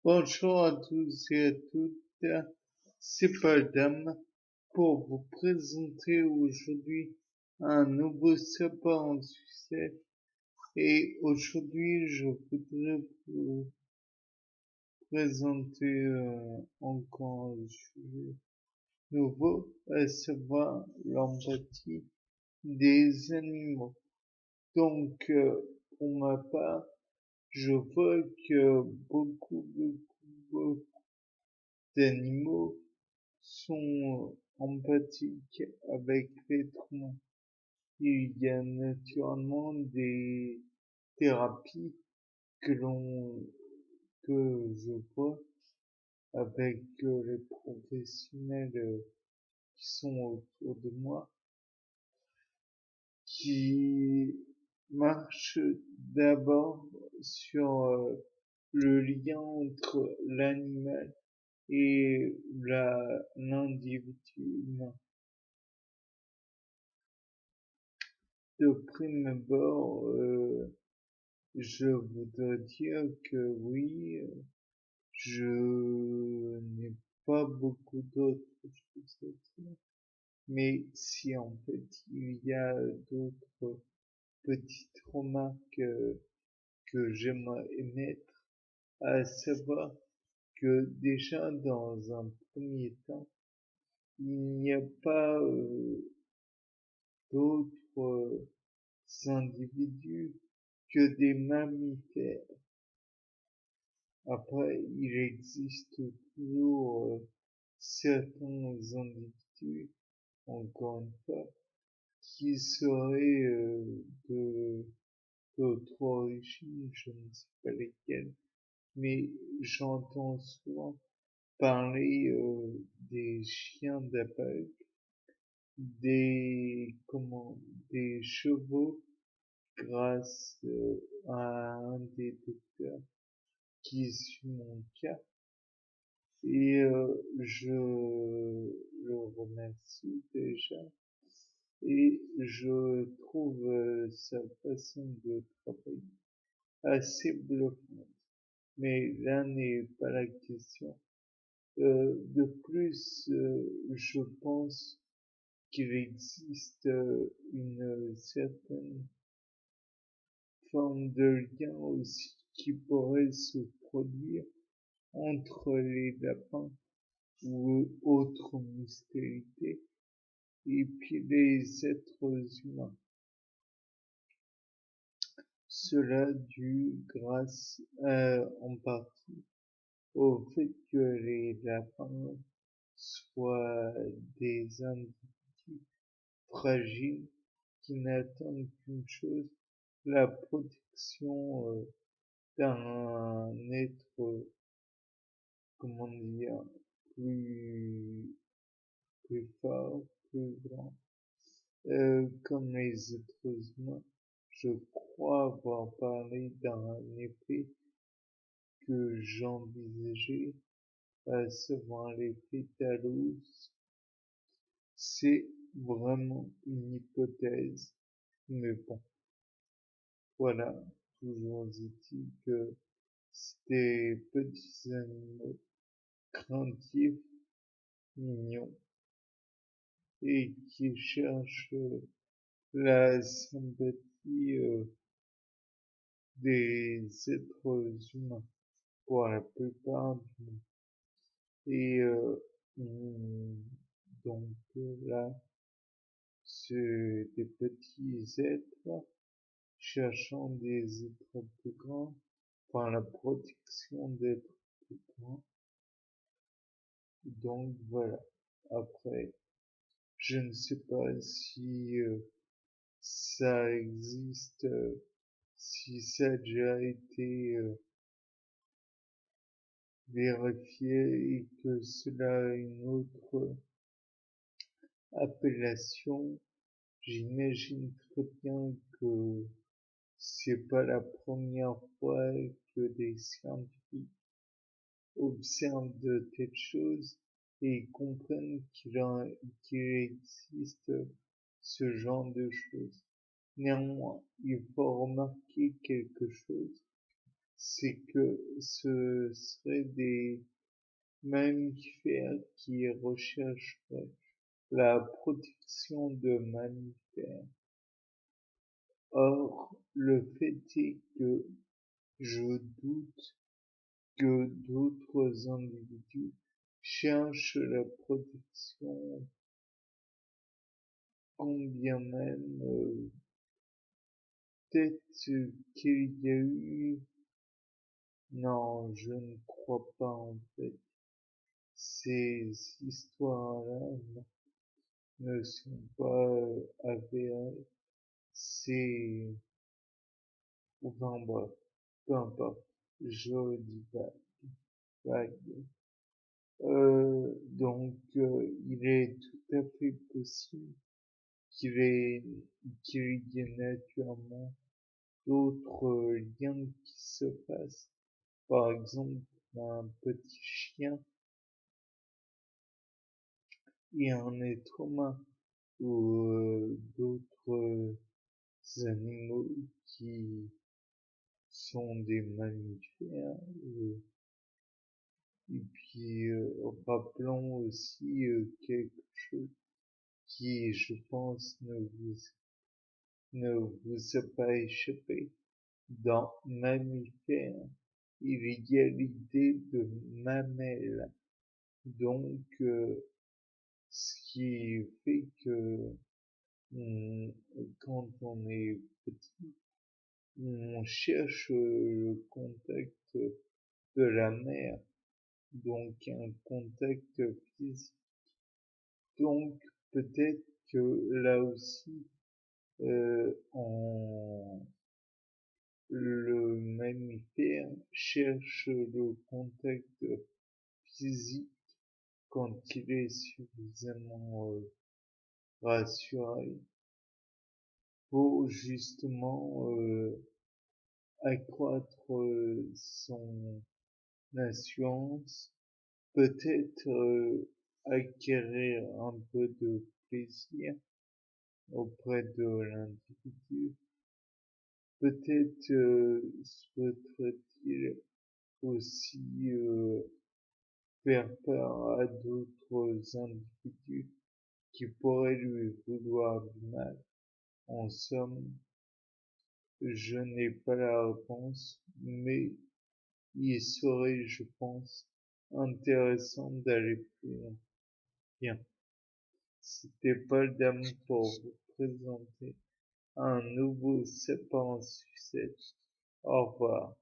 Bonjour à tous et à toutes, c'est Padam pour vous présenter aujourd'hui un nouveau sapin en succès. Et aujourd'hui, je voudrais vous présenter encore un sujet nouveau, à savoir l'empathie des animaux. Donc, pour ma part, je vois que beaucoup d'animaux sont empathiques avec l'être humain. Il y a naturellement des thérapies que que je vois avec les professionnels qui sont autour de moi, qui marchent d'abord sur le lien entre l'animal et l'individu humain. De prime abord, je voudrais dire que oui, je n'ai pas beaucoup d'autres choses à dire, mais si en fait il y a d'autres petites remarques que j'aimerais émettre, à savoir que déjà dans un premier temps, il n'y a pas d'autres individus que des mammifères. Après, il existe toujours certains individus, encore une fois, qui seraient d'autres origines, je ne sais pas lesquelles, mais j'entends souvent parler des chiens d'Apple, des chevaux, grâce à un des docteurs qui suit mon cas, et je le remercie déjà, et je trouve sa façon de travailler assez bluffante. Mais là n'est pas la question. De plus, je pense qu'il existe une certaine forme de lien aussi qui pourrait se produire entre les lapins ou autres mystérités et puis les êtres humains. Cela dû grâce en partie au fait que les lapins soient des individus fragiles qui n'attendent qu'une chose, la protection d'un être, comment dire, plus, plus fort, plus grand, comme les êtres humains. Je crois avoir parlé d'un effet que j'envisageais, à savoir l'effet Talos. C'est vraiment une hypothèse, mais bon, voilà, toujours est-il que c'était petits animaux craintifs, mignons, et qui cherchent la sympathie des êtres humains pour la plupart du monde. Et donc là, c'est des petits êtres cherchant des êtres plus grands, enfin la protection d'êtres plus grands. Donc voilà. Après, je ne sais pas si ça existe, si ça a déjà été vérifié et que cela a une autre appellation. J'imagine très bien que c'est pas la première fois que des scientifiques observent de telles choses et comprennent qu'il existe ce genre de choses. Néanmoins, il faut remarquer quelque chose, c'est que ce seraient des mammifères qui rechercheraient la protection de mammifères. Or, le fait est que je doute que d'autres individus cherchent la protection, quand bien même peut-être qu'il y a eu... Non, je ne crois pas en fait. Ces histoires-là ne sont pas avérées. C'est... Enfin bref, peu importe. Je dis pas. Vague. Il est tout à fait possible qu'il qu'il y ait naturellement d'autres liens qui se passent. Par exemple, un petit chien et un être humain ou d'autres animaux qui sont des mammifères. Et puis, rappelons aussi quelque chose qui, je pense, ne vous a pas échappé. Dans mammifère, il y a l'idée de mamelle. Donc, ce qui fait que quand on est petit, on cherche le contact de la mère, donc un contact physique. Donc, peut-être que là aussi, le mammifère cherche le contact physique quand il est suffisamment rassuré pour justement accroître son assurance, peut-être acquérir un peu de plaisir auprès de l'individu. Peut-être souhaiterait-il aussi faire peur à d'autres individus qui pourraient lui vouloir du mal. En somme, je n'ai pas la réponse, mais il serait, je pense, intéressant d'aller plus loin. Bien, c'était Paul Dame pour vous présenter un nouveau sapin en sucette. Au revoir.